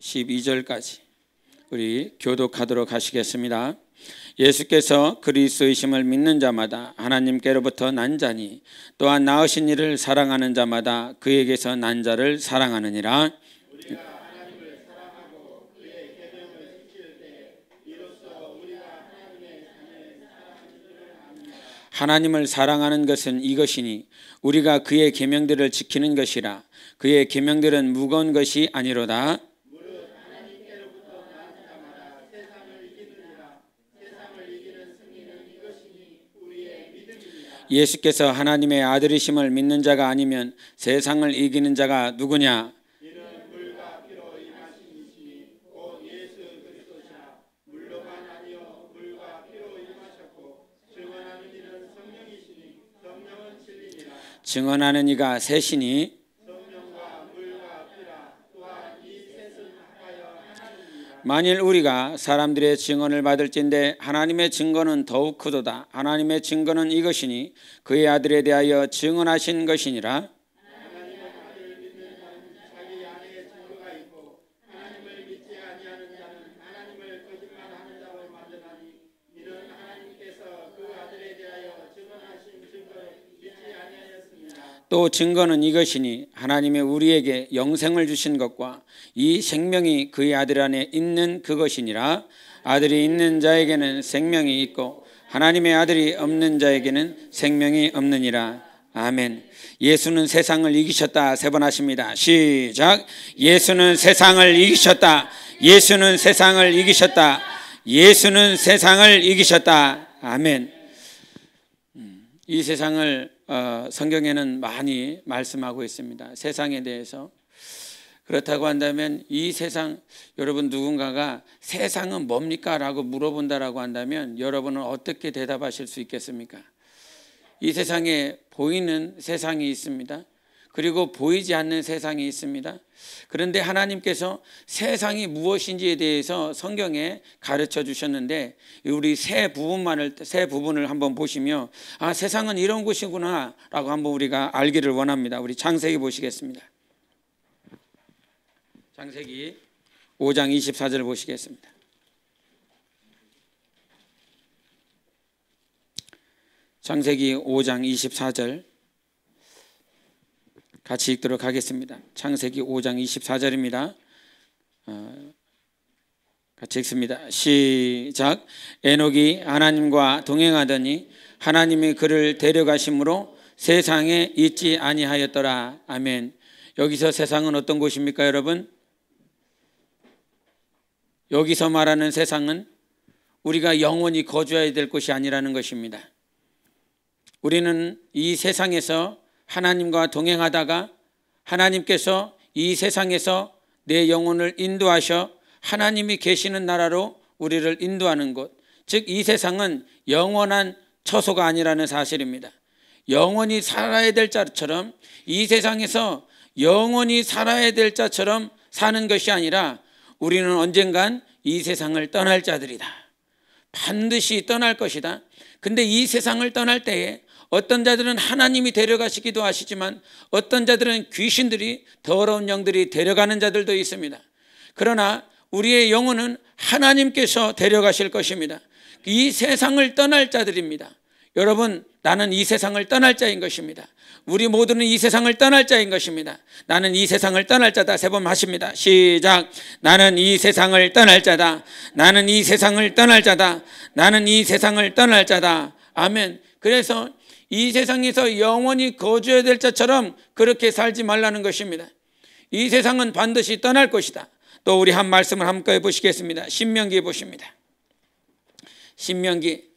12절까지 우리 교독하도록 하시겠습니다. 예수께서 그리스도이심을 믿는 자마다 하나님께로부터 난 자니 또한 낳으신 이를 사랑하는 자마다 그에게서 난 자를 사랑하느니라. 하나님을 사랑하는 것은 이것이니 우리가 그의 계명들을 지키는 것이라. 그의 계명들은 무거운 것이 아니로다. 예수께서 하나님의 아들이심을 믿는 자가 아니면 세상을 이기는 자가 누구냐? 증언하는 이가 셋이니 만일 우리가 사람들의 증언을 받을진대 하나님의 증거는 더욱 크도다. 하나님의 증거는 이것이니 그의 아들에 대하여 증언하신 것이니라. 또 증거는 이것이니 하나님이 우리에게 영생을 주신 것과 이 생명이 그의 아들 안에 있는 그것이니라. 아들이 있는 자에게는 생명이 있고 하나님의 아들이 없는 자에게는 생명이 없느니라. 아멘. 예수는 세상을 이기셨다. 세 번 하십니다. 시작. 예수는 세상을 이기셨다. 예수는 세상을 이기셨다. 예수는 세상을 이기셨다. 아멘. 이 세상을 성경에는 많이 말씀하고 있습니다. 세상에 대해서. 그렇다고 한다면 이 세상, 여러분 누군가가 세상은 뭡니까? 라고 물어본다라고 한다면 여러분은 어떻게 대답하실 수 있겠습니까? 이 세상에 보이는 세상이 있습니다. 그리고 보이지 않는 세상이 있습니다. 그런데 하나님께서 세상이 무엇인지에 대해서 성경에 가르쳐 주셨는데 우리 세 부분을 한번 보시며 아, 세상은 이런 곳이구나 라고 한번 우리가 알기를 원합니다. 우리 창세기 보시겠습니다. 창세기 5장 24절 보시겠습니다. 창세기 5장 24절 같이 읽도록 하겠습니다. 창세기 5장 24절입니다. 같이 읽습니다. 시작. 에녹이 하나님과 동행하더니 하나님이 그를 데려가심으로 세상에 있지 아니하였더라. 아멘. 여기서 세상은 어떤 곳입니까, 여러분? 여기서 말하는 세상은 우리가 영원히 거주해야 될 곳이 아니라는 것입니다. 우리는 이 세상에서 하나님과 동행하다가 하나님께서 이 세상에서 내 영혼을 인도하셔 하나님이 계시는 나라로 우리를 인도하는 곳, 즉 이 세상은 영원한 처소가 아니라는 사실입니다. 영원히 살아야 될 자처럼 이 세상에서 영원히 살아야 될 자처럼 사는 것이 아니라 우리는 언젠간 이 세상을 떠날 자들이다. 반드시 떠날 것이다. 근데 이 세상을 떠날 때에 어떤 자들은 하나님이 데려가시기도 하시지만 어떤 자들은 귀신들이, 더러운 영들이 데려가는 자들도 있습니다. 그러나 우리의 영혼은 하나님께서 데려가실 것입니다. 이 세상을 떠날 자들입니다. 여러분, 나는 이 세상을 떠날 자인 것입니다. 우리 모두는 이 세상을 떠날 자인 것입니다. 나는 이 세상을 떠날 자다. 세 번 하십니다. 시작. 나는 이 세상을 떠날 자다. 나는 이 세상을 떠날 자다. 나는 이 세상을 떠날 자다. 아멘. 그래서 이 세상에서 영원히 거주해야 될 자처럼 그렇게 살지 말라는 것입니다. 이 세상은 반드시 떠날 것이다. 또 우리 한 말씀을 함께 보시겠습니다. 신명기 보십니다. 신명기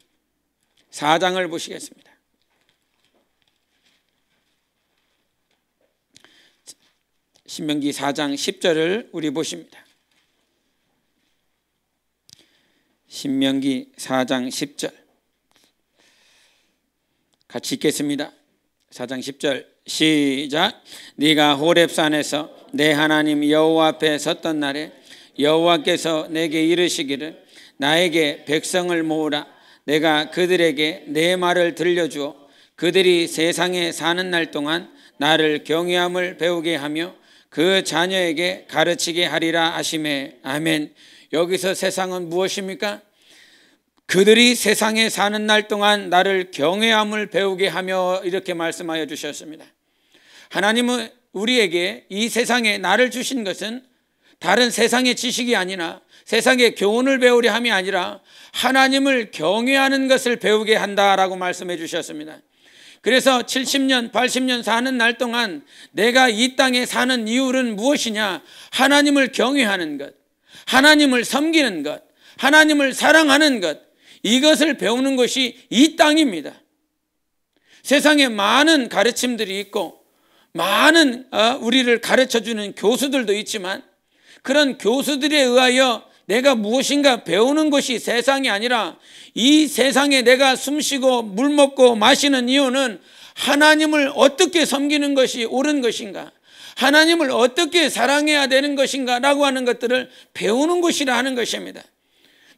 4장을 보시겠습니다. 신명기 4장 10절을 우리 보십니다. 신명기 4장 10절 같이 읽겠습니다. 4장 10절 시작. 네가 호렙산에서 내 하나님 여호와 앞에 섰던 날에 여호와께서 내게 이르시기를 나에게 백성을 모으라. 내가 그들에게 내 말을 들려주어 그들이 세상에 사는 날 동안 나를 경외함을 배우게 하며 그 자녀에게 가르치게 하리라 하시매. 아멘. 여기서 세상은 무엇입니까? 그들이 세상에 사는 날 동안 나를 경외함을 배우게 하며, 이렇게 말씀하여 주셨습니다. 하나님은 우리에게 이 세상에 나를 주신 것은 다른 세상의 지식이 아니라, 세상의 교훈을 배우려 함이 아니라 하나님을 경외하는 것을 배우게 한다라고 말씀해 주셨습니다. 그래서 70년 80년 사는 날 동안 내가 이 땅에 사는 이유는 무엇이냐? 하나님을 경외하는 것, 하나님을 섬기는 것, 하나님을 사랑하는 것, 이것을 배우는 것이 이 땅입니다. 세상에 많은 가르침들이 있고 많은 우리를 가르쳐주는 교수들도 있지만, 그런 교수들에 의하여 내가 무엇인가 배우는 것이 세상이 아니라, 이 세상에 내가 숨쉬고 물 먹고 마시는 이유는 하나님을 어떻게 섬기는 것이 옳은 것인가, 하나님을 어떻게 사랑해야 되는 것인가 라고 하는 것들을 배우는 것이라 하는 것입니다.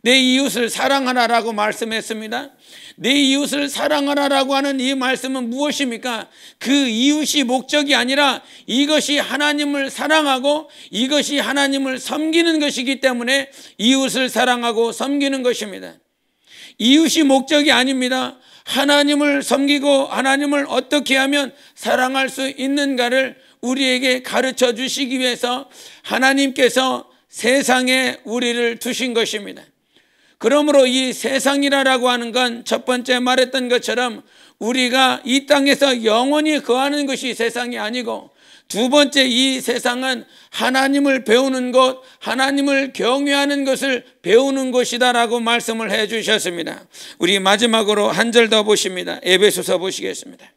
내 이웃을 사랑하라라고 말씀했습니다. 내 이웃을 사랑하라라고 하는 이 말씀은 무엇입니까? 그 이웃이 목적이 아니라 이것이 하나님을 사랑하고 이것이 하나님을 섬기는 것이기 때문에 이웃을 사랑하고 섬기는 것입니다. 이웃이 목적이 아닙니다. 하나님을 섬기고 하나님을 어떻게 하면 사랑할 수 있는가를 우리에게 가르쳐 주시기 위해서 하나님께서 세상에 우리를 두신 것입니다. 그러므로 이 세상이라고 하는 건 첫 번째 말했던 것처럼 우리가 이 땅에서 영원히 거하는 것이 세상이 아니고, 두 번째, 이 세상은 하나님을 배우는 곳, 하나님을 경외하는 것을 배우는 곳이다라고 말씀을 해 주셨습니다. 우리 마지막으로 한 절 더 보십니다. 에베소서 보시겠습니다.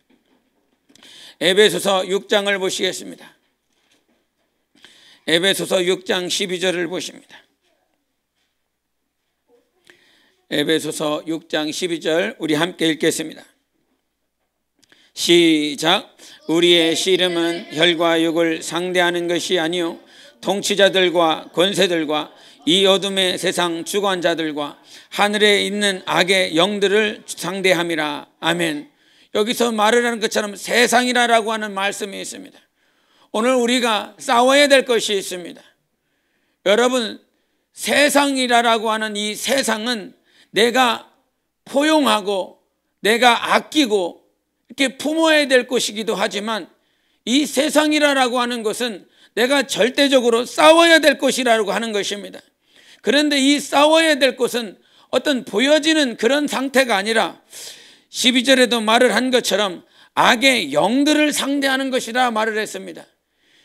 에베소서 6장을 보시겠습니다. 에베소서 6장 12절을 보십니다. 에베소서 6장 12절 우리 함께 읽겠습니다. 시작. 우리의 씨름은 혈과 육을 상대하는 것이 아니요 통치자들과 권세들과 이 어둠의 세상 주관자들과 하늘에 있는 악의 영들을 상대함이라. 아멘. 여기서 말을 하는 것처럼 세상이라고 하는 말씀이 있습니다. 오늘 우리가 싸워야 될 것이 있습니다. 여러분, 세상이라고 하는 이 세상은 내가 포용하고 내가 아끼고 이렇게 품어야 될 것이기도 하지만, 이 세상이라고 하는 것은 내가 절대적으로 싸워야 될 것이라고 하는 것입니다. 그런데 이 싸워야 될 것은 어떤 보여지는 그런 상태가 아니라 12절에도 말을 한 것처럼 악의 영들을 상대하는 것이라 말을 했습니다.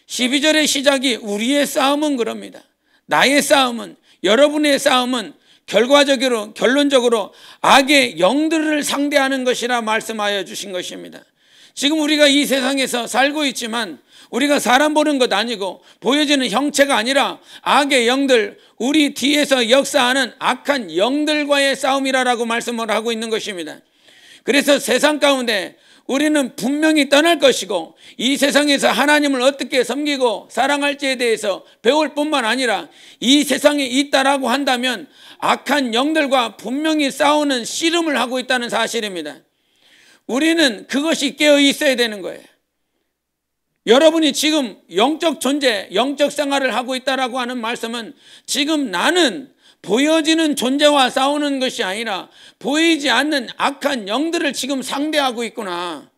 12절의 시작이 우리의 싸움은 그럽니다. 나의 싸움은, 여러분의 싸움은 결론적으로 악의 영들을 상대하는 것이라 말씀하여 주신 것입니다. 지금 우리가 이 세상에서 살고 있지만 우리가 사람 보는 것 아니고 보여지는 형체가 아니라 악의 영들, 우리 뒤에서 역사하는 악한 영들과의 싸움이라고 말씀을 하고 있는 것입니다. 그래서 세상 가운데 우리는 분명히 떠날 것이고, 이 세상에서 하나님을 어떻게 섬기고 사랑할지에 대해서 배울 뿐만 아니라 이 세상에 있다라고 한다면 악한 영들과 분명히 싸우는 씨름을 하고 있다는 사실입니다. 우리는 그것이 깨어 있어야 되는 거예요. 여러분이 지금 영적 존재, 영적 생활을 하고 있다라고 하는 말씀은 지금 나는 보여지는 존재와 싸우는 것이 아니라 보이지 않는 악한 영들을 지금 상대하고 있구나.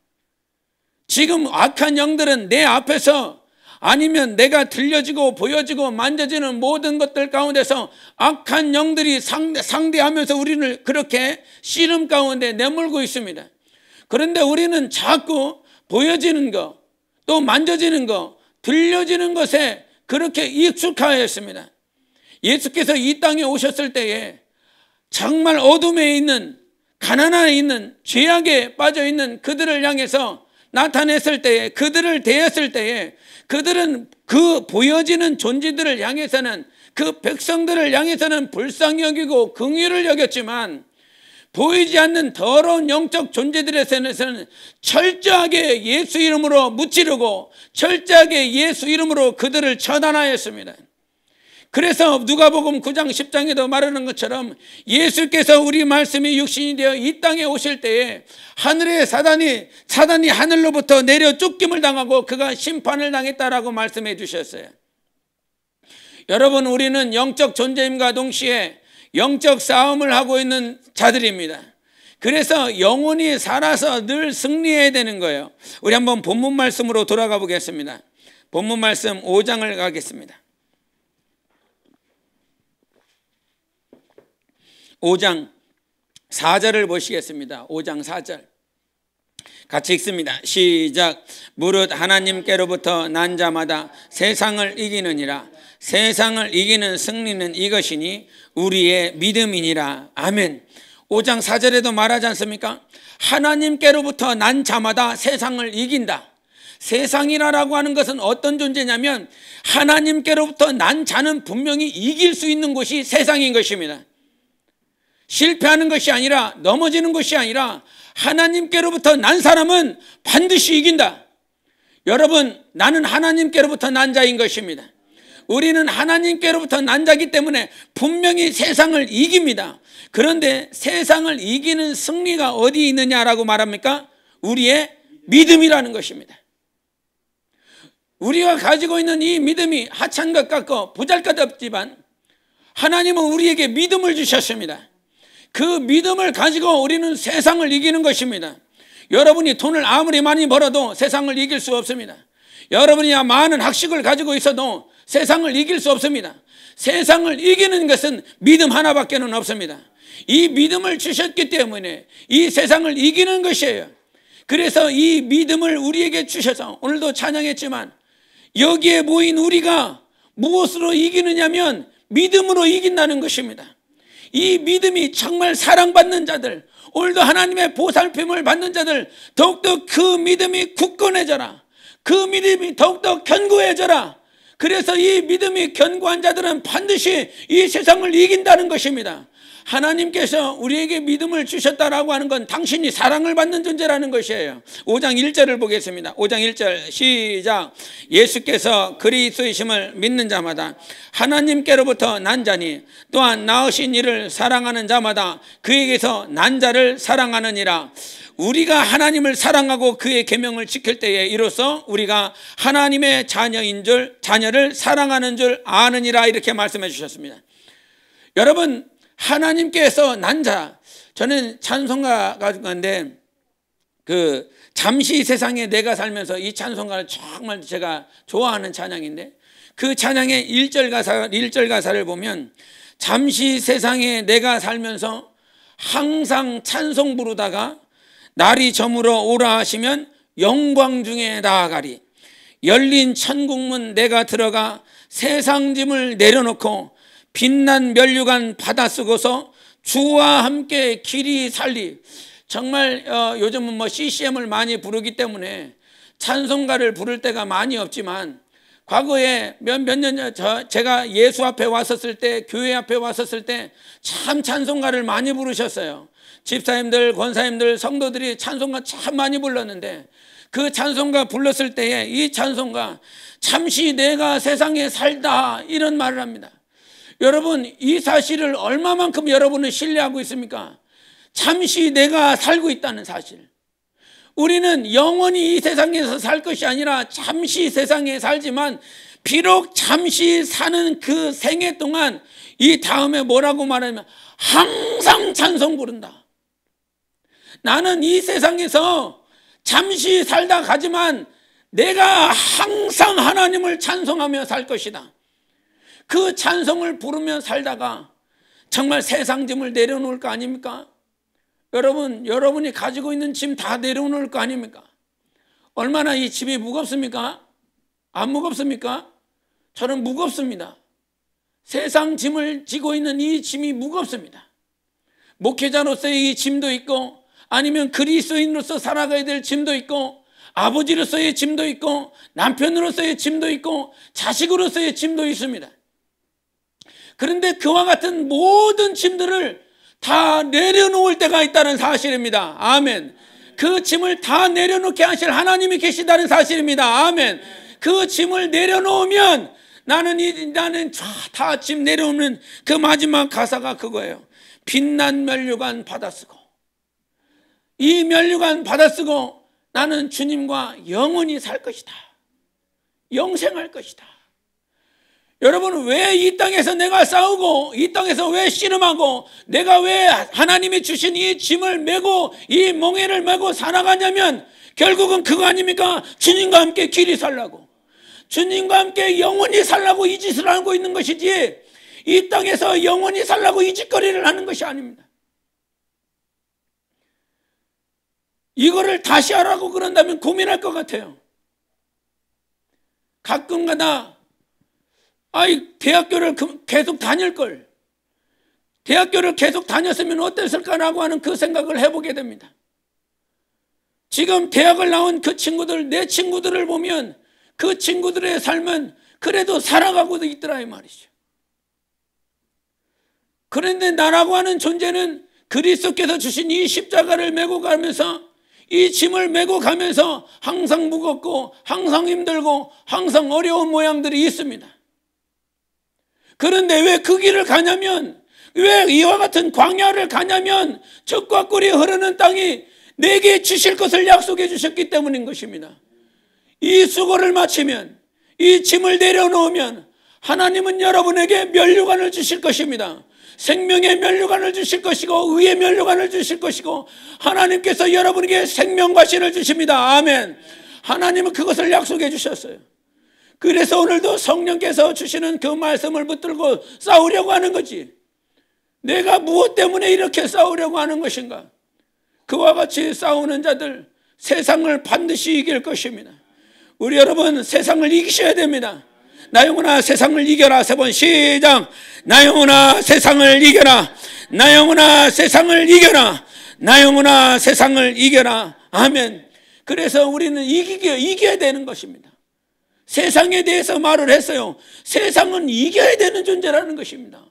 지금 악한 영들은 내 앞에서, 아니면 내가 들려지고 보여지고 만져지는 모든 것들 가운데서 악한 영들이 상대하면서 우리를 그렇게 씨름 가운데 내몰고 있습니다. 그런데 우리는 자꾸 보여지는 것, 또 만져지는 것, 들려지는 것에 그렇게 익숙하였습니다. 예수께서 이 땅에 오셨을 때에 정말 어둠에 있는, 가난안에 있는, 죄악에 빠져 있는 그들을 향해서 나타냈을 때에, 그들을 대했을 때에, 그들은 그 보여지는 존재들을 향해서는, 그 백성들을 향해서는 불쌍히 여기고 긍휼을 여겼지만, 보이지 않는 더러운 영적 존재들에서는 철저하게 예수 이름으로 무찌르고 철저하게 예수 이름으로 그들을 처단하였습니다. 그래서 누가복음 9장 10장에도 말하는 것처럼 예수께서 우리 말씀이 육신이 되어 이 땅에 오실 때에 하늘의 사단이 하늘로부터 내려 쫓김을 당하고 그가 심판을 당했다라고 말씀해 주셨어요. 여러분, 우리는 영적 존재임과 동시에 영적 싸움을 하고 있는 자들입니다. 그래서 영혼이 살아서 늘 승리해야 되는 거예요. 우리 한번 본문 말씀으로 돌아가 보겠습니다. 본문 말씀 5장을 가겠습니다. 5장 4절을 보시겠습니다. 5장 4절 같이 읽습니다. 시작. 무릇 하나님께로부터 난 자마다 세상을 이기느니라. 세상을 이기는 승리는 이것이니 우리의 믿음이니라. 아멘. 5장 4절에도 말하지 않습니까? 하나님께로부터 난 자마다 세상을 이긴다. 세상이라고 하는 것은 어떤 존재냐면 하나님께로부터 난 자는 분명히 이길 수 있는 곳이 세상인 것입니다. 실패하는 것이 아니라, 넘어지는 것이 아니라 하나님께로부터 난 사람은 반드시 이긴다. 여러분, 나는 하나님께로부터 난 자인 것입니다. 우리는 하나님께로부터 난 자이기 때문에 분명히 세상을 이깁니다. 그런데 세상을 이기는 승리가 어디 있느냐라고 말합니까? 우리의 믿음이라는 것입니다. 우리가 가지고 있는 이 믿음이 하찮은 것 같고 보잘것없지만 하나님은 우리에게 믿음을 주셨습니다. 그 믿음을 가지고 우리는 세상을 이기는 것입니다. 여러분이 돈을 아무리 많이 벌어도 세상을 이길 수 없습니다. 여러분이 많은 학식을 가지고 있어도 세상을 이길 수 없습니다. 세상을 이기는 것은 믿음 하나밖에는 없습니다. 이 믿음을 주셨기 때문에 이 세상을 이기는 것이에요. 그래서 이 믿음을 우리에게 주셔서 오늘도 찬양했지만 여기에 모인 우리가 무엇으로 이기느냐면 믿음으로 이긴다는 것입니다. 이 믿음이 정말 사랑받는 자들, 오늘도 하나님의 보살핌을 받는 자들, 더욱더 그 믿음이 굳건해져라. 그 믿음이 더욱더 견고해져라. 그래서 이 믿음이 견고한 자들은 반드시 이 세상을 이긴다는 것입니다. 하나님께서 우리에게 믿음을 주셨다라고 하는 건 당신이 사랑을 받는 존재라는 것이에요. 5장 1절을 보겠습니다. 5장 1절 시작. 예수께서 그리스도이심을 믿는 자마다 하나님께로부터 난 자니 또한 낳으신 이를 사랑하는 자마다 그에게서 난 자를 사랑하느니라. 우리가 하나님을 사랑하고 그의 계명을 지킬 때에 이로써 우리가 하나님의 자녀를 사랑하는 줄 아느니라. 이렇게 말씀해 주셨습니다. 여러분, 하나님께서 난 자, 저는 찬송가 가지고 갔는데 그 잠시 세상에 내가 살면서 이 찬송가를 정말 제가 좋아하는 찬양인데 그 찬양의 1절 가사를 보면 잠시 세상에 내가 살면서 항상 찬송 부르다가 날이 저물어 오라 하시면 영광 중에 나아가리. 열린 천국문 내가 들어가 세상 짐을 내려놓고 빛난 면류관 받아 쓰고서 주와 함께 길이 살리. 정말 요즘은 뭐 CCM을 많이 부르기 때문에 찬송가를 부를 때가 많이 없지만 과거에 몇 년 제가 예수 앞에 왔었을 때, 교회 앞에 왔었을 때 참 찬송가를 많이 부르셨어요. 집사님들, 권사님들, 성도들이 찬송가 참 많이 불렀는데 그 찬송가 불렀을 때에 이 찬송가 잠시 내가 세상에 살다 이런 말을 합니다. 여러분, 이 사실을 얼마만큼 여러분은 신뢰하고 있습니까? 잠시 내가 살고 있다는 사실. 우리는 영원히 이 세상에서 살 것이 아니라 잠시 세상에 살지만 비록 잠시 사는 그 생애 동안 이 다음에 뭐라고 말하면 항상 찬송 부른다. 나는 이 세상에서 잠시 살다 가지만 내가 항상 하나님을 찬송하며 살 것이다. 그 찬송을 부르며 살다가 정말 세상 짐을 내려놓을 거 아닙니까? 여러분이 가지고 있는 짐 다 내려놓을 거 아닙니까? 얼마나 이 짐이 무겁습니까? 안 무겁습니까? 저는 무겁습니다. 세상 짐을 지고 있는 이 짐이 무겁습니다. 목회자로서의 이 짐도 있고 아니면 그리스도인으로서 살아가야 될 짐도 있고 아버지로서의 짐도 있고 남편으로서의 짐도 있고 자식으로서의 짐도 있습니다. 그런데 그와 같은 모든 짐들을 다 내려놓을 때가 있다는 사실입니다. 아멘. 그 짐을 다 내려놓게 하실 하나님이 계시다는 사실입니다. 아멘. 그 짐을 내려놓으면 나는 다 지금 내려오는 그 마지막 가사가 그거예요. 빛난 면류관 받아쓰고, 이 면류관 받아쓰고 나는 주님과 영원히 살 것이다. 영생할 것이다. 여러분, 왜 이 땅에서 내가 싸우고 이 땅에서 왜 씨름하고 내가 왜 하나님이 주신 이 짐을 메고 이 멍에를 메고 살아가냐면 결국은 그거 아닙니까? 주님과 함께 길이 살라고, 주님과 함께 영원히 살라고 이 짓을 하고 있는 것이지, 이 땅에서 영원히 살라고 이 짓거리를 하는 것이 아닙니다. 이거를 다시 하라고 그런다면 고민할 것 같아요. 가끔가다 대학교를 계속 다닐 걸, 대학교를 계속 다녔으면 어땠을까라고 하는 그 생각을 해보게 됩니다. 지금 대학을 나온 그 친구들, 내 친구들을 보면 그 친구들의 삶은 그래도 살아가고 있더라 이 말이죠. 그런데 나라고 하는 존재는 그리스도께서 주신 이 십자가를 메고 가면서, 이 짐을 메고 가면서 항상 무겁고 항상 힘들고 항상 어려운 모양들이 있습니다. 그런데 왜 그 길을 가냐면, 왜 이와 같은 광야를 가냐면 젖과 꿀이 흐르는 땅이 내게 주실 것을 약속해 주셨기 때문인 것입니다. 이 수고를 마치면, 이 짐을 내려놓으면 하나님은 여러분에게 면류관을 주실 것입니다. 생명의 면류관을 주실 것이고 의의 면류관을 주실 것이고, 하나님께서 여러분에게 생명과 신을 주십니다. 아멘. 하나님은 그것을 약속해 주셨어요. 그래서 오늘도 성령께서 주시는 그 말씀을 붙들고 싸우려고 하는 거지. 내가 무엇 때문에 이렇게 싸우려고 하는 것인가? 그와 같이 싸우는 자들 세상을 반드시 이길 것입니다. 우리 여러분, 세상을 이기셔야 됩니다. 나 영혼아 세상을 이겨라. 3번 시작. 나 영혼아 세상을 이겨라. 나 영혼아 세상을 이겨라. 나 영혼아 세상을 이겨라. 아멘. 그래서 우리는 이겨야 되는 것입니다. 세상에 대해서 말을 했어요. 세상은 이겨야 되는 존재라는 것입니다.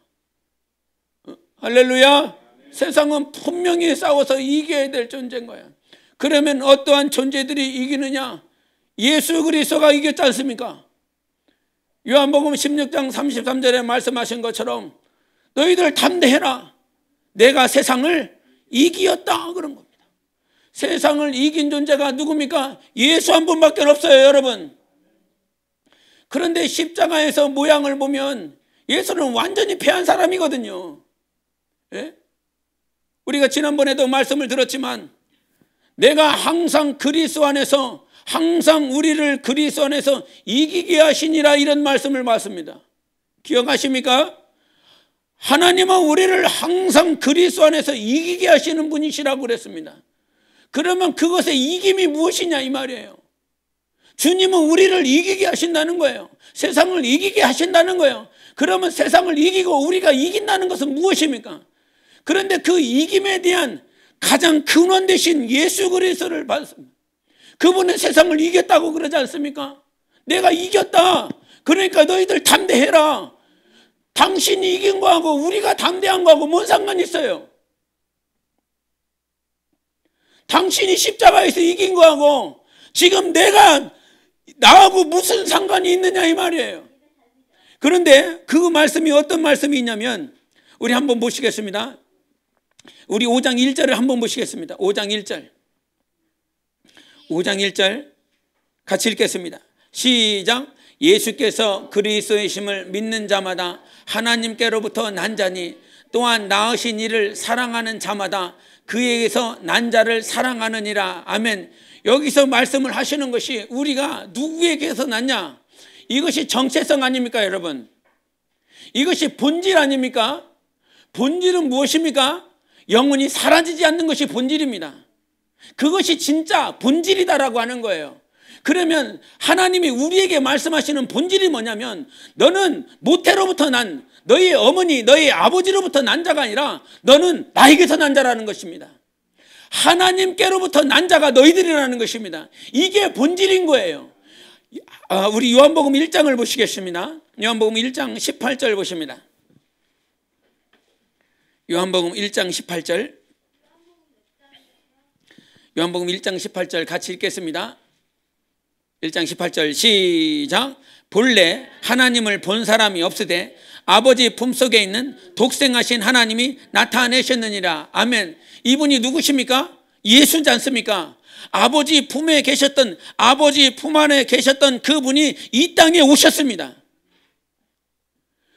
할렐루야. 세상은 분명히 싸워서 이겨야 될 존재인 거야. 그러면 어떠한 존재들이 이기느냐? 예수 그리스도가 이겼지 않습니까? 요한복음 16장 33절에 말씀하신 것처럼 너희들 담대해라. 내가 세상을 이기었다 그런 겁니다. 세상을 이긴 존재가 누굽니까? 예수 한 분밖에 없어요, 여러분. 그런데 십자가에서 모양을 보면 예수는 완전히 패한 사람이거든요. 예? 우리가 지난번에도 말씀을 들었지만, 내가 항상 그리스도 안에서, 항상 우리를 그리스도 안에서 이기게 하시니라, 이런 말씀을 받습니다. 기억하십니까? 하나님은 우리를 항상 그리스도 안에서 이기게 하시는 분이시라고 그랬습니다. 그러면 그것의 이김이 무엇이냐 이 말이에요. 주님은 우리를 이기게 하신다는 거예요. 세상을 이기게 하신다는 거예요. 그러면 세상을 이기고 우리가 이긴다는 것은 무엇입니까? 그런데 그 이김에 대한 가장 근원 되신 예수 그리스도를 받습니다. 그분은 세상을 이겼다고 그러지 않습니까? 내가 이겼다. 그러니까 너희들 담대해라. 당신이 이긴 거하고 우리가 담대한 거하고 뭔 상관이 있어요? 당신이 십자가에서 이긴 거하고 지금 내가 나하고 무슨 상관이 있느냐 이 말이에요. 그런데 그 말씀이 어떤 말씀이 있냐면, 우리 한번 보시겠습니다. 우리 5장 1절을 한번 보시겠습니다. 5장 1절. 5장 1절 같이 읽겠습니다. 시작. 예수께서 그리스도이심을 믿는 자마다 하나님께로부터 난 자니, 또한 낳으신 이를 사랑하는 자마다 그에게서 난 자를 사랑하느니라. 아멘. 여기서 말씀을 하시는 것이 우리가 누구에게서 났냐? 이것이 정체성 아닙니까, 여러분? 이것이 본질 아닙니까? 본질은 무엇입니까? 영원히 사라지지 않는 것이 본질입니다. 그것이 진짜 본질이다라고 하는 거예요. 그러면 하나님이 우리에게 말씀하시는 본질이 뭐냐면, 너는 모태로부터 난, 너희 어머니, 너희 아버지로부터 난 자가 아니라 너는 나에게서 난 자라는 것입니다. 하나님께로부터 난 자가 너희들이라는 것입니다. 이게 본질인 거예요. 우리 요한복음 1장을 보시겠습니다. 요한복음 1장 18절 보십니다. 요한복음 1장 18절. 요한복음 1장 18절 같이 읽겠습니다. 1장 18절 시작. 본래 하나님을 본 사람이 없으되 아버지 품속에 있는 독생하신 하나님이 나타내셨느니라. 아멘. 이분이 누구십니까? 예수지 않습니까? 아버지 품에 계셨던, 아버지 품 안에 계셨던 그분이 이 땅에 오셨습니다.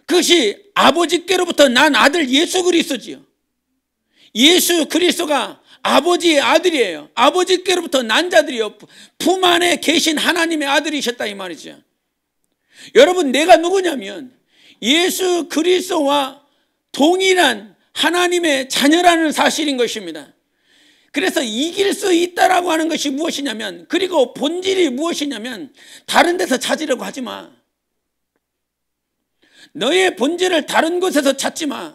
그것이 아버지께로부터 난 아들 예수 그리스도지요. 예수 그리스도가 아버지의 아들이에요. 아버지께로부터 난 자들이요. 품 안에 계신 하나님의 아들이셨다 이 말이죠. 여러분, 내가 누구냐면 예수 그리스도와 동일한 하나님의 자녀라는 사실인 것입니다. 그래서 이길 수 있다라고 하는 것이 무엇이냐면, 그리고 본질이 무엇이냐면, 다른 데서 찾으려고 하지 마. 너의 본질을 다른 곳에서 찾지 마.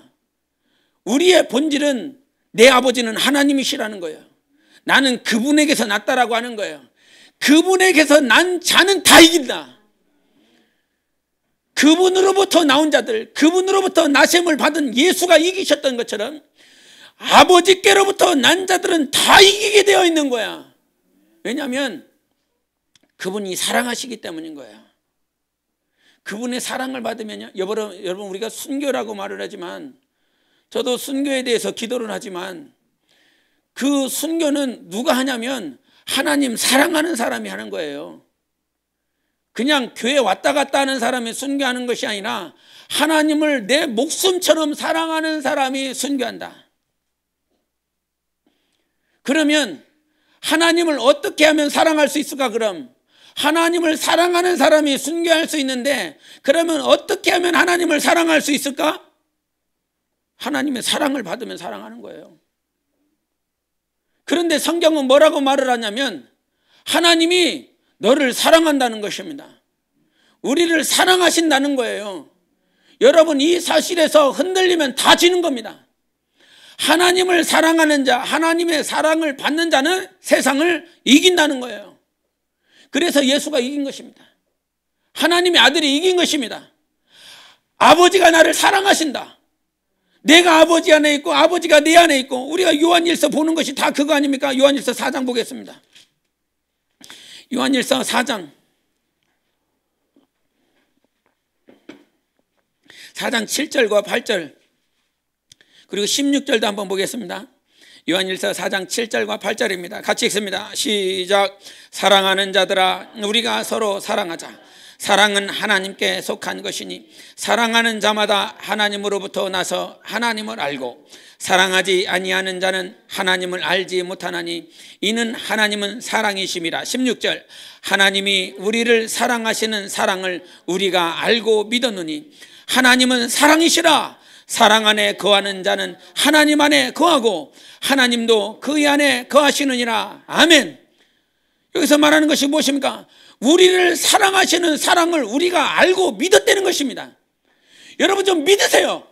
우리의 본질은, 내 아버지는 하나님이시라는 거예요. 나는 그분에게서 났다라고 하는 거예요. 그분에게서 난 자는 다 이긴다. 그분으로부터 나온 자들, 그분으로부터 나셈을 받은 예수가 이기셨던 것처럼 아버지께로부터 난 자들은 다 이기게 되어 있는 거야. 왜냐하면 그분이 사랑하시기 때문인 거예요. 그분의 사랑을 받으면요, 여러분 우리가 순교라고 말을 하지만, 저도 순교에 대해서 기도를 하지만, 그 순교는 누가 하냐면 하나님 사랑하는 사람이 하는 거예요. 그냥 교회 왔다 갔다 하는 사람이 순교하는 것이 아니라 하나님을 내 목숨처럼 사랑하는 사람이 순교한다. 그러면 하나님을 어떻게 하면 사랑할 수 있을까? 그럼 하나님을 사랑하는 사람이 순교할 수 있는데, 그러면 어떻게 하면 하나님을 사랑할 수 있을까? 하나님의 사랑을 받으면 사랑하는 거예요. 그런데 성경은 뭐라고 말을 하냐면 하나님이 너를 사랑한다는 것입니다. 우리를 사랑하신다는 거예요. 여러분, 이 사실에서 흔들리면 다 지는 겁니다. 하나님을 사랑하는 자, 하나님의 사랑을 받는 자는 세상을 이긴다는 거예요. 그래서 예수가 이긴 것입니다. 하나님의 아들이 이긴 것입니다. 아버지가 나를 사랑하신다. 내가 아버지 안에 있고 아버지가 내 안에 있고, 우리가 요한일서 보는 것이 다 그거 아닙니까? 요한일서 4장 보겠습니다. 요한일서 4장 7절과 8절 그리고 16절도 한번 보겠습니다. 요한일서 4장 7절과 8절입니다. 같이 읽습니다. 시작. 사랑하는 자들아, 우리가 서로 사랑하자. 사랑은 하나님께 속한 것이니 사랑하는 자마다 하나님으로부터 나서 하나님을 알고, 사랑하지 아니하는 자는 하나님을 알지 못하나니 이는 하나님은 사랑이심이라. 16절. 하나님이 우리를 사랑하시는 사랑을 우리가 알고 믿었느니 하나님은 사랑이시라. 사랑 안에 거하는 자는 하나님 안에 거하고 하나님도 그 안에 거하시느니라. 아멘. 여기서 말하는 것이 무엇입니까? 우리를 사랑하시는 사랑을 우리가 알고 믿었다는 것입니다. 여러분 좀 믿으세요.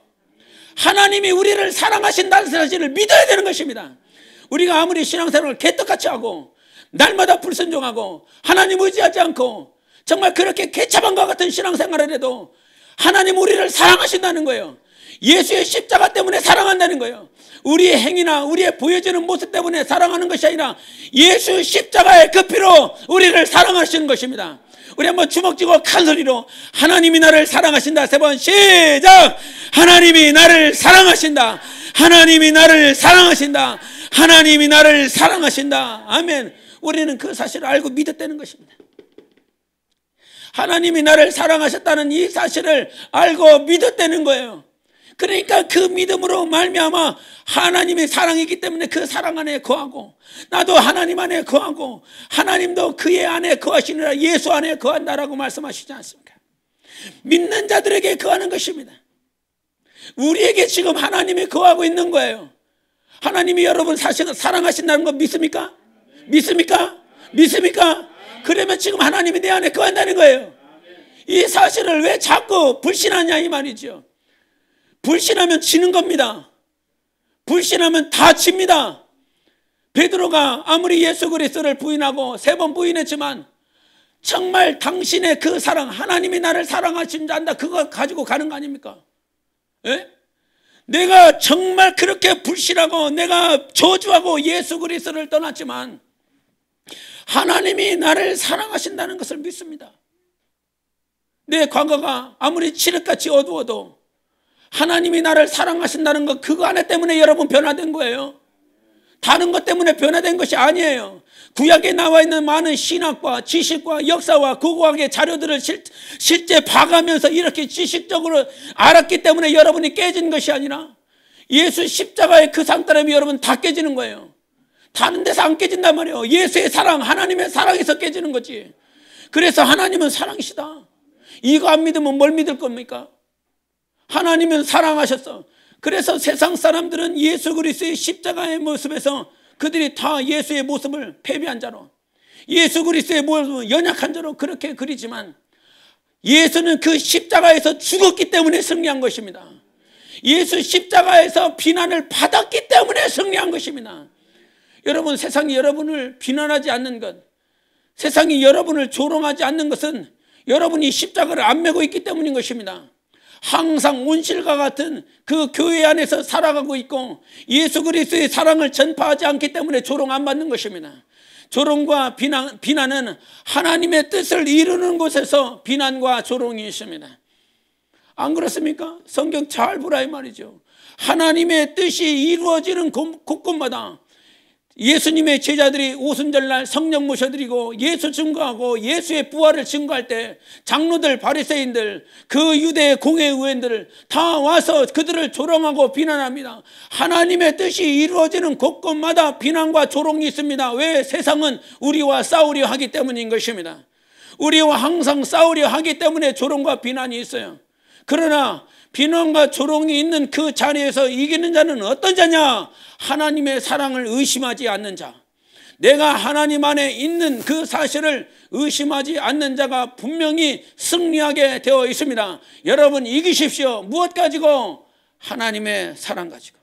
하나님이 우리를 사랑하신다는 사실을 믿어야 되는 것입니다. 우리가 아무리 신앙생활을 개떡같이 하고 날마다 불순종하고 하나님 의지하지 않고 정말 그렇게 개차반과 같은 신앙생활을 해도 하나님 우리를 사랑하신다는 거예요. 예수의 십자가 때문에 사랑한다는 거예요. 우리의 행위나 우리의 보여지는 모습 때문에 사랑하는 것이 아니라 예수 십자가의 그 피로 우리를 사랑하시는 것입니다. 우리 한번 주먹 쥐고 큰 소리로 하나님이 나를 사랑하신다 3번 시작. 하나님이 나를 사랑하신다. 하나님이 나를 사랑하신다. 하나님이 나를 사랑하신다. 아멘. 우리는 그 사실을 알고 믿었다는 것입니다. 하나님이 나를 사랑하셨다는 이 사실을 알고 믿었다는 거예요. 그러니까 그 믿음으로 말미암아 하나님의 사랑이기 때문에 그 사랑 안에 거하고, 나도 하나님 안에 거하고 하나님도 그의 안에 거하시느라 예수 안에 거한다라고 말씀하시지 않습니까? 믿는 자들에게 거하는 것입니다. 우리에게 지금 하나님이 거하고 있는 거예요. 하나님이 여러분 사랑하신다는 거 믿습니까? 믿습니까? 믿습니까? 그러면 지금 하나님이 내 안에 거한다는 거예요. 이 사실을 왜 자꾸 불신하냐 이 말이죠. 불신하면 지는 겁니다. 불신하면 다 집니다. 베드로가 아무리 예수 그리스도를 부인하고 3번 부인했지만 정말 당신의 그 사랑, 하나님이 나를 사랑하신 줄 안다, 그거 가지고 가는 거 아닙니까? 예? 내가 정말 그렇게 불신하고 내가 저주하고 예수 그리스도를 떠났지만 하나님이 나를 사랑하신다는 것을 믿습니다. 내 과거가 아무리 칠흑같이 어두워도 하나님이 나를 사랑하신다는 것, 그거 하나 때문에 여러분 변화된 거예요. 다른 것 때문에 변화된 것이 아니에요. 구약에 나와 있는 많은 신학과 지식과 역사와 국어학의 자료들을 실제 봐가면서 이렇게 지식적으로 알았기 때문에 여러분이 깨진 것이 아니라 예수 십자가의 그 상 따르면 여러분 다 깨지는 거예요. 다른 데서 안 깨진단 말이에요. 예수의 사랑, 하나님의 사랑에서 깨지는 거지. 그래서 하나님은 사랑이시다. 이거 안 믿으면 뭘 믿을 겁니까? 하나님은 사랑하셨어. 그래서 세상 사람들은 예수 그리스도의 십자가의 모습에서 그들이 다 예수의 모습을 패배한 자로, 예수 그리스도의 모습을 연약한 자로 그렇게 그리지만, 예수는 그 십자가에서 죽었기 때문에 승리한 것입니다. 예수 십자가에서 비난을 받았기 때문에 승리한 것입니다. 여러분, 세상이 여러분을 비난하지 않는 것, 세상이 여러분을 조롱하지 않는 것은 여러분이 십자가를 안 메고 있기 때문인 것입니다. 항상 온실과 같은 그 교회 안에서 살아가고 있고 예수 그리스도의 사랑을 전파하지 않기 때문에 조롱 안 받는 것입니다. 조롱과 비난은 하나님의 뜻을 이루는 곳에서 비난과 조롱이 있습니다. 안 그렇습니까? 성경 잘 보라 이 말이죠. 하나님의 뜻이 이루어지는 곳곳마다 예수님의 제자들이 오순절날 성령 모셔드리고 예수 증거하고 예수의 부활을 증거할 때 장로들, 바리새인들, 그 유대 공회 의원들 다 와서 그들을 조롱하고 비난합니다. 하나님의 뜻이 이루어지는 곳곳마다 비난과 조롱이 있습니다. 왜? 세상은 우리와 싸우려 하기 때문인 것입니다. 우리와 항상 싸우려 하기 때문에 조롱과 비난이 있어요. 그러나 비난과 조롱이 있는 그 자리에서 이기는 자는 어떤 자냐? 하나님의 사랑을 의심하지 않는 자. 내가 하나님 안에 있는 그 사실을 의심하지 않는 자가 분명히 승리하게 되어 있습니다. 여러분, 이기십시오. 무엇 가지고? 하나님의 사랑 가지고.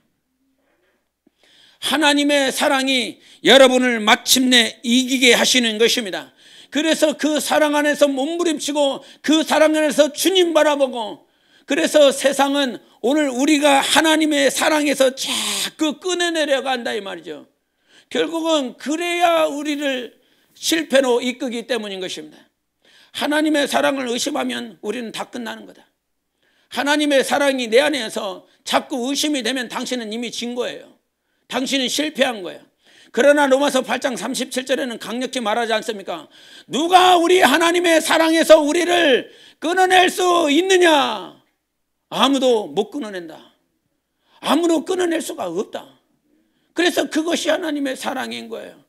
하나님의 사랑이 여러분을 마침내 이기게 하시는 것입니다. 그래서 그 사랑 안에서 몸부림치고 그 사랑 안에서 주님 바라보고, 그래서 세상은 오늘 우리가 하나님의 사랑에서 자꾸 끊어내려 간다 이 말이죠. 결국은 그래야 우리를 실패로 이끄기 때문인 것입니다. 하나님의 사랑을 의심하면 우리는 다 끝나는 거다. 하나님의 사랑이 내 안에서 자꾸 의심이 되면 당신은 이미 진 거예요. 당신은 실패한 거예요. 그러나 로마서 8장 37절에는 강력히 말하지 않습니까? 누가 우리 하나님의 사랑에서 우리를 끊어낼 수 있느냐? 아무도 못 끊어낸다. 아무도 끊어낼 수가 없다. 그래서 그것이 하나님의 사랑인 거예요.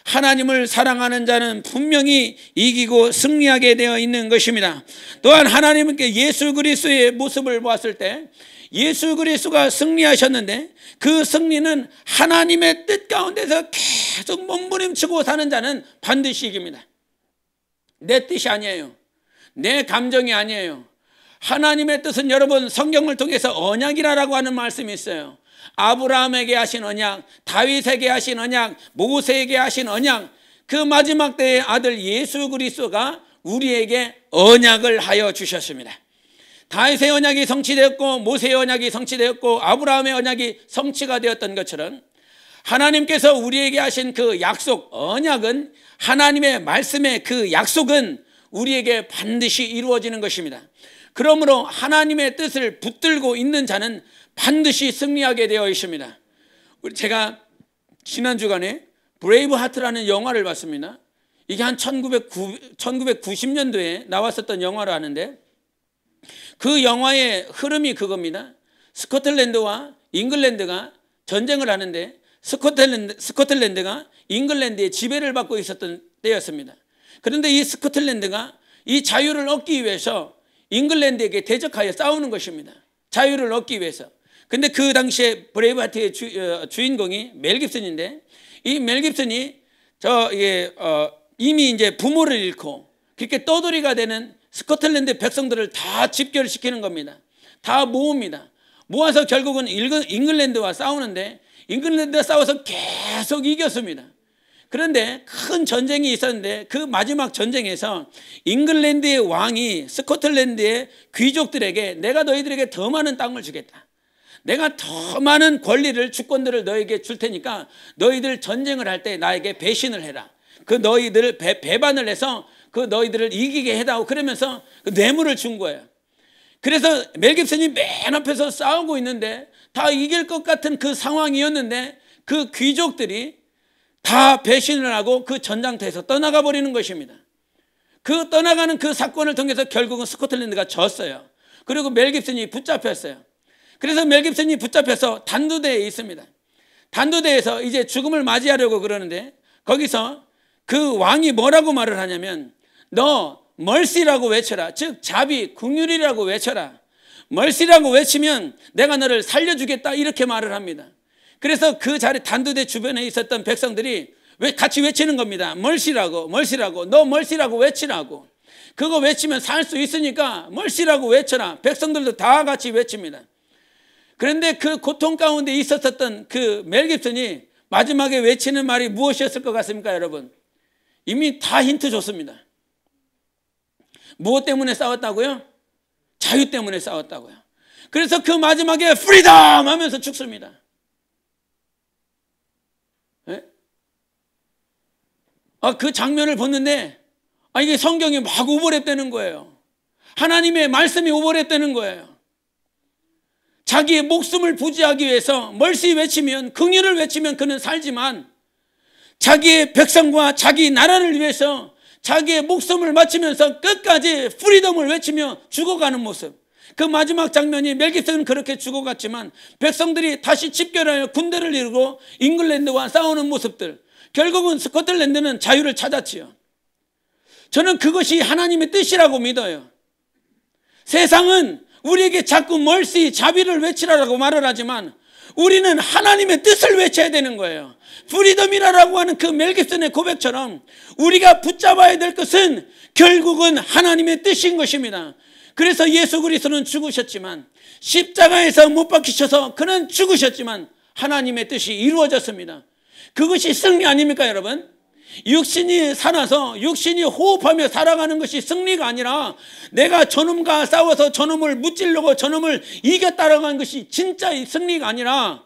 하나님을 사랑하는 자는 분명히 이기고 승리하게 되어 있는 것입니다. 또한 하나님께 예수 그리스도의 모습을 보았을 때 예수 그리스도가 승리하셨는데 그 승리는 하나님의 뜻 가운데서 계속 몸부림치고 사는 자는 반드시 이깁니다. 내 뜻이 아니에요. 내 감정이 아니에요. 하나님의 뜻은 여러분 성경을 통해서 언약이라고 하는 말씀이 있어요. 아브라함에게 하신 언약, 다윗에게 하신 언약, 모세에게 하신 언약, 그 마지막 때의 아들 예수 그리스도가 우리에게 언약을 하여 주셨습니다. 다윗의 언약이 성취되었고 모세의 언약이 성취되었고 아브라함의 언약이 성취가 되었던 것처럼 하나님께서 우리에게 하신 그 약속, 언약은 하나님의 말씀의 그 약속은 우리에게 반드시 이루어지는 것입니다. 그러므로 하나님의 뜻을 붙들고 있는 자는 반드시 승리하게 되어 있습니다. 제가 지난 주간에 브레이브 하트라는 영화를 봤습니다. 이게 한 1990년도에 나왔었던 영화를 아는데 그 영화의 흐름이 그겁니다. 스코틀랜드와 잉글랜드가 전쟁을 하는데 스코틀랜드가 잉글랜드의 지배를 받고 있었던 때였습니다. 그런데 이 스코틀랜드가 이 자유를 얻기 위해서 잉글랜드에게 대적하여 싸우는 것입니다. 자유를 얻기 위해서. 근데 그 당시에 브레이브하트의 주인공이 멜 깁슨인데 이 멜 깁슨이 이미 이제 부모를 잃고 그렇게 떠돌이가 되는 스코틀랜드 백성들을 다 집결시키는 겁니다. 다 모읍니다. 모아서 결국은 잉글랜드와 싸우는데 잉글랜드와 싸워서 계속 이겼습니다. 그런데 큰 전쟁이 있었는데 그 마지막 전쟁에서 잉글랜드의 왕이 스코틀랜드의 귀족들에게 내가 너희들에게 더 많은 땅을 주겠다. 내가 더 많은 권리를, 주권들을 너에게 줄 테니까 너희들 전쟁을 할 때 나에게 배신을 해라. 그 너희들을 배반을 해서 그 너희들을 이기게 해다오 그러면서 그 뇌물을 준 거예요. 그래서 멜 깁슨이 맨 앞에서 싸우고 있는데 다 이길 것 같은 그 상황이었는데 그 귀족들이 다 배신을 하고 그 전장터에서 떠나가 버리는 것입니다. 그 떠나가는 그 사건을 통해서 결국은 스코틀랜드가 졌어요. 그리고 멜 깁슨이 붙잡혔어요. 그래서 멜 깁슨이 붙잡혀서 단두대에 있습니다. 단두대에서 이제 죽음을 맞이하려고 그러는데 거기서 그 왕이 뭐라고 말을 하냐면 너 멀시라고 외쳐라. 즉 자비, 긍휼이라고 외쳐라. 멀시라고 외치면 내가 너를 살려주겠다 이렇게 말을 합니다. 그래서 그 자리 단두대 주변에 있었던 백성들이 같이 외치는 겁니다. 멀시라고, 멀시라고, 너 멀시라고 외치라고. 그거 외치면 살 수 있으니까 멀시라고 외쳐라. 백성들도 다 같이 외칩니다. 그런데 그 고통 가운데 있었던 그 멜 깁슨이 마지막에 외치는 말이 무엇이었을 것 같습니까, 여러분? 이미 다 힌트 줬습니다. 무엇 때문에 싸웠다고요? 자유 때문에 싸웠다고요. 그래서 그 마지막에 프리덤 하면서 죽습니다. 네? 그 장면을 봤는데 이게 성경이 막 오버랩되는 거예요. 하나님의 말씀이 오버랩되는 거예요. 자기의 목숨을 부지하기 위해서 멀시 외치면, 긍휼을 외치면 그는 살지만 자기의 백성과 자기 나라를 위해서 자기의 목숨을 바치면서 끝까지 프리덤을 외치며 죽어가는 모습. 그 마지막 장면이 멜 깁슨은 그렇게 죽어갔지만 백성들이 다시 집결하여 군대를 이루고 잉글랜드와 싸우는 모습들. 결국은 스코틀랜드는 자유를 찾았지요. 저는 그것이 하나님의 뜻이라고 믿어요. 세상은 우리에게 자꾸 멀시, 자비를 외치라고 말을 하지만 우리는 하나님의 뜻을 외쳐야 되는 거예요. 프리덤이라고 하는 그 멜 깁슨의 고백처럼 우리가 붙잡아야 될 것은 결국은 하나님의 뜻인 것입니다. 그래서 예수 그리스도는 죽으셨지만 십자가에서 못 박히셔서 그는 죽으셨지만 하나님의 뜻이 이루어졌습니다. 그것이 승리 아닙니까, 여러분? 육신이 살아서 육신이 호흡하며 살아가는 것이 승리가 아니라 내가 저놈과 싸워서 저놈을 무찌르고 저놈을 이겼다라고 하는 것이 진짜 승리가 아니라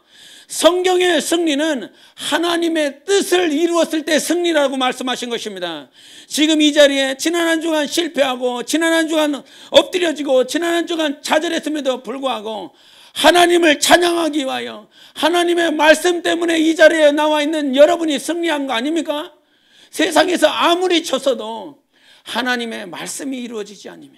성경의 승리는 하나님의 뜻을 이루었을 때 승리라고 말씀하신 것입니다. 지금 이 자리에 지난 한 주간 실패하고 지난 한 주간 엎드려지고 지난 한 주간 좌절했음에도 불구하고 하나님을 찬양하기 위하여 하나님의 말씀 때문에 이 자리에 나와 있는 여러분이 승리한 거 아닙니까? 세상에서 아무리 쳤어도 하나님의 말씀이 이루어지지 않으면,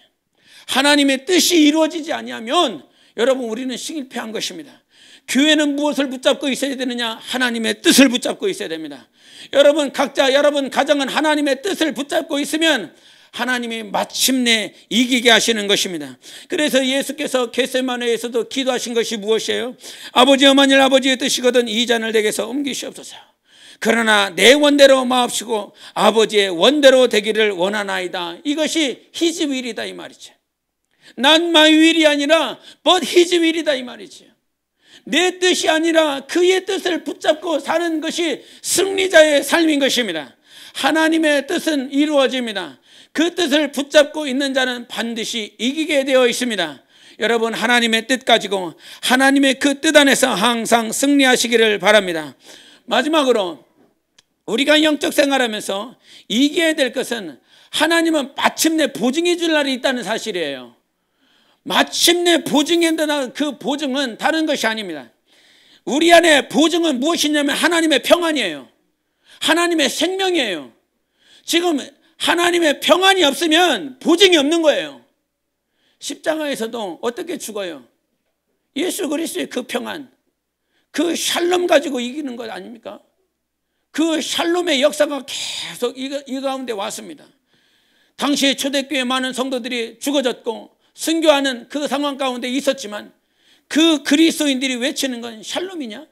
하나님의 뜻이 이루어지지 아니하면 여러분 우리는 실패한 것입니다. 교회는 무엇을 붙잡고 있어야 되느냐? 하나님의 뜻을 붙잡고 있어야 됩니다. 여러분 각자 여러분 가정은 하나님의 뜻을 붙잡고 있으면 하나님이 마침내 이기게 하시는 것입니다. 그래서 예수께서 겟세마네에서도 기도하신 것이 무엇이에요? 아버지여, 만일 아버지의 뜻이거든 이 잔을 내게서 옮기시옵소서. 그러나 내 원대로 마옵시고 아버지의 원대로 되기를 원하나이다. 이것이 His will이다 이 말이죠. Not my will이 아니라 but His will이다 이 말이죠. 내 뜻이 아니라 그의 뜻을 붙잡고 사는 것이 승리자의 삶인 것입니다. 하나님의 뜻은 이루어집니다. 그 뜻을 붙잡고 있는 자는 반드시 이기게 되어 있습니다. 여러분 하나님의 뜻 가지고 하나님의 그 뜻 안에서 항상 승리하시기를 바랍니다. 마지막으로 우리가 영적 생활하면서 이겨야 될 것은 하나님은 마침내 보증해 줄 날이 있다는 사실이에요. 마침내 보증해 줄 그 보증은 다른 것이 아닙니다. 우리 안에 보증은 무엇이냐면 하나님의 평안이에요. 하나님의 생명이에요. 지금 하나님의 평안이 없으면 보증이 없는 거예요. 십자가에서도 어떻게 죽어요? 예수 그리스도의 그 평안, 그 샬롬 가지고 이기는 것 아닙니까? 그 샬롬의 역사가 계속 이 가운데 왔습니다. 당시에 초대교회 많은 성도들이 죽어졌고 순교하는 그 상황 가운데 있었지만 그 그리스도인들이 외치는 건 샬롬이냐?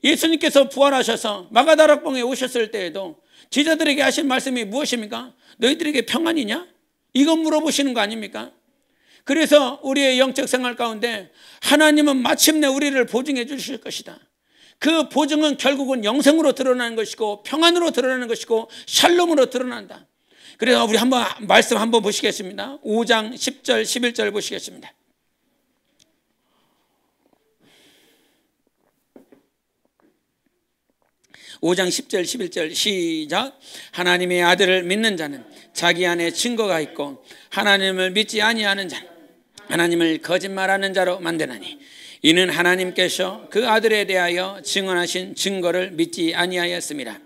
예수님께서 부활하셔서 마가다락봉에 오셨을 때에도 제자들에게 하신 말씀이 무엇입니까? 너희들에게 평안이냐? 이거 물어보시는 거 아닙니까? 그래서 우리의 영적 생활 가운데 하나님은 마침내 우리를 보증해 주실 것이다. 그 보증은 결국은 영생으로 드러나는 것이고 평안으로 드러나는 것이고 샬롬으로 드러난다. 그래서 우리 한번 말씀 한번 보시겠습니다. 5장 10절 11절 보시겠습니다. 5장 10절 11절 시작. 하나님의 아들을 믿는 자는 자기 안에 증거가 있고 하나님을 믿지 아니하는 자는 하나님을 거짓말하는 자로 만드나니 이는 하나님께서 그 아들에 대하여 증언하신 증거를 믿지 아니하였습니다.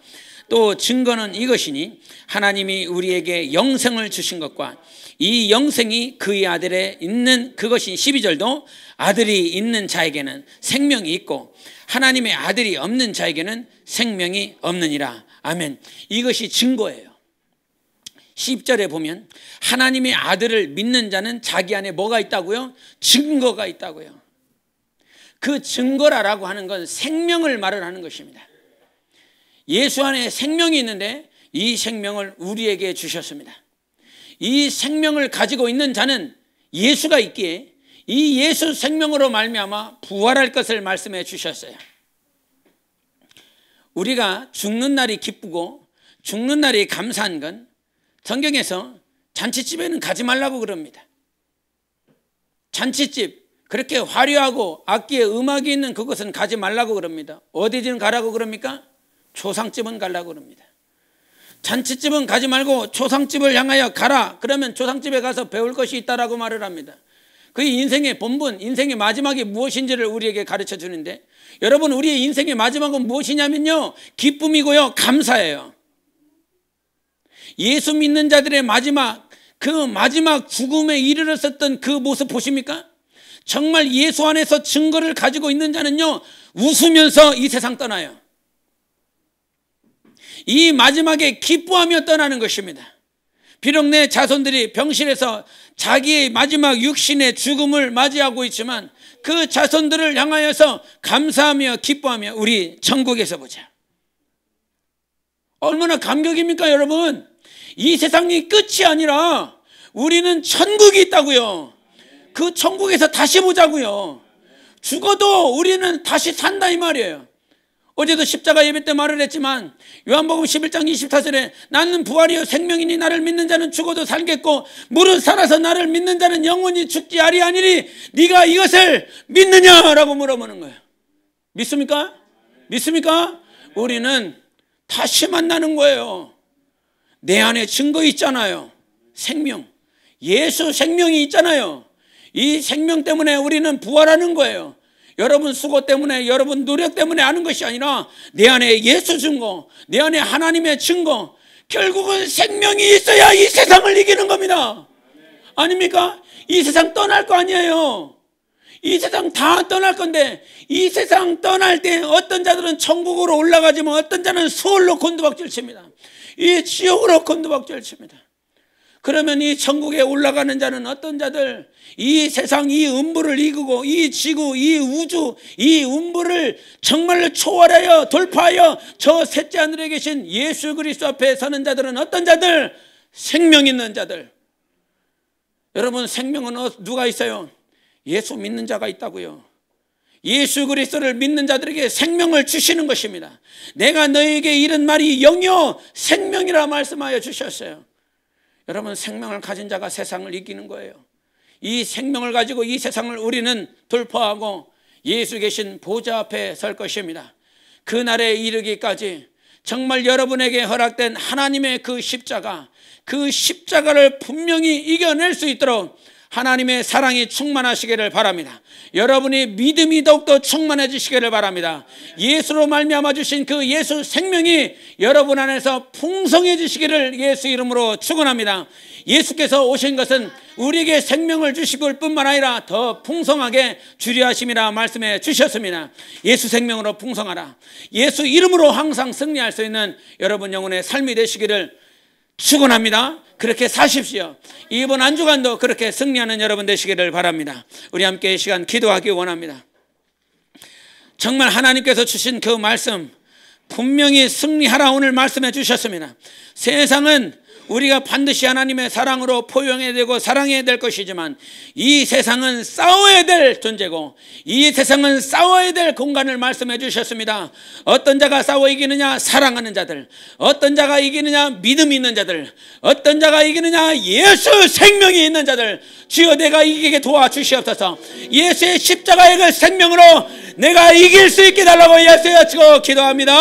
또 증거는 이것이니 하나님이 우리에게 영생을 주신 것과 이 영생이 그의 아들에 있는 그것이 12절도 아들이 있는 자에게는 생명이 있고 하나님의 아들이 없는 자에게는 생명이 없느니라. 아멘. 이것이 증거예요. 10절에 보면 하나님의 아들을 믿는 자는 자기 안에 뭐가 있다고요? 증거가 있다고요. 그 증거라고 하는 건 생명을 말을 하는 것입니다. 예수 안에 생명이 있는데 이 생명을 우리에게 주셨습니다. 이 생명을 가지고 있는 자는 예수가 있기에 이 예수 생명으로 말미암아 부활할 것을 말씀해 주셨어요. 우리가 죽는 날이 기쁘고 죽는 날이 감사한 건 성경에서 잔치집에는 가지 말라고 그럽니다. 잔치집 그렇게 화려하고 악기에 음악이 있는 그것은 가지 말라고 그럽니다. 어디든 가라고 그럽니까? 초상집은 가려고 그럽니다. 잔치집은 가지 말고 초상집을 향하여 가라. 그러면 초상집에 가서 배울 것이 있다라고 말을 합니다. 그 인생의 본분, 인생의 마지막이 무엇인지를 우리에게 가르쳐 주는데 여러분 우리의 인생의 마지막은 무엇이냐면요 기쁨이고요 감사예요. 예수 믿는 자들의 마지막 그 마지막 죽음에 이르렀었던 그 모습 보십니까? 정말 예수 안에서 증거를 가지고 있는 자는요 웃으면서 이 세상 떠나요. 이 마지막에 기뻐하며 떠나는 것입니다. 비록 내 자손들이 병실에서 자기의 마지막 육신의 죽음을 맞이하고 있지만 그 자손들을 향하여서 감사하며 기뻐하며 우리 천국에서 보자. 얼마나 감격입니까 여러분? 이 세상이 끝이 아니라 우리는 천국이 있다고요. 그 천국에서 다시 보자고요. 죽어도 우리는 다시 산다 이 말이에요. 어제도 십자가 예배 때 말을 했지만 요한복음 11장 24절에 나는 부활이요 생명이니 나를 믿는 자는 죽어도 살겠고 무릇 살아서 나를 믿는 자는 영원히 죽지 아니하리니 네가 이것을 믿느냐라고 물어보는 거예요. 믿습니까? 믿습니까? 우리는 다시 만나는 거예요. 내 안에 증거 있잖아요. 생명, 예수 생명이 있잖아요. 이 생명 때문에 우리는 부활하는 거예요. 여러분 수고 때문에 여러분 노력 때문에 하는 것이 아니라 내 안에 예수 증거, 내 안에 하나님의 증거, 결국은 생명이 있어야 이 세상을 이기는 겁니다. 아닙니까? 이 세상 떠날 거 아니에요. 이 세상 다 떠날 건데 이 세상 떠날 때 어떤 자들은 천국으로 올라가지만 어떤 자는 수월로 곤두박질 칩니다. 이 지옥으로 곤두박질 칩니다. 그러면 이 천국에 올라가는 자는 어떤 자들 이 세상 이 음부를 이기고 이 지구 이 우주 이 음부를 정말로 초월하여 돌파하여 저 셋째 하늘에 계신 예수 그리스도 앞에 서는 자들은 어떤 자들? 생명 있는 자들. 여러분 생명은 누가 있어요? 예수 믿는 자가 있다고요. 예수 그리스도를 믿는 자들에게 생명을 주시는 것입니다. 내가 너에게 이른 말이 영이요 생명이라 말씀하여 주셨어요. 여러분 생명을 가진 자가 세상을 이기는 거예요. 이 생명을 가지고 이 세상을 우리는 돌파하고 예수 계신 보좌 앞에 설 것입니다. 그날에 이르기까지 정말 여러분에게 허락된 하나님의 그 십자가를 분명히 이겨낼 수 있도록 하나님의 사랑이 충만하시기를 바랍니다. 여러분이 믿음이 더욱더 충만해지시기를 바랍니다. 예수로 말미암아 주신 그 예수 생명이 여러분 안에서 풍성해지시기를 예수 이름으로 축원합니다. 예수께서 오신 것은 우리에게 생명을 주시고 뿐만 아니라 더 풍성하게 주려 하심이라 말씀해 주셨습니다. 예수 생명으로 풍성하라. 예수 이름으로 항상 승리할 수 있는 여러분 영혼의 삶이 되시기를 축원합니다. 그렇게 사십시오. 이번 한 주간도 그렇게 승리하는 여러분 되시기를 바랍니다. 우리 함께 이 시간 기도하기 원합니다. 정말 하나님께서 주신 그 말씀 분명히 승리하라 오늘 말씀해 주셨습니다. 세상은 우리가 반드시 하나님의 사랑으로 포용해야 되고 사랑해야 될 것이지만 이 세상은 싸워야 될 존재고 이 세상은 싸워야 될 공간을 말씀해 주셨습니다. 어떤 자가 싸워 이기느냐? 사랑하는 자들. 어떤 자가 이기느냐? 믿음이 있는 자들. 어떤 자가 이기느냐? 예수 생명이 있는 자들. 주여 내가 이기게 도와주시옵소서. 예수의 십자가의 그 생명으로 내가 이길 수 있게 달라고 예수여 치고 기도합니다.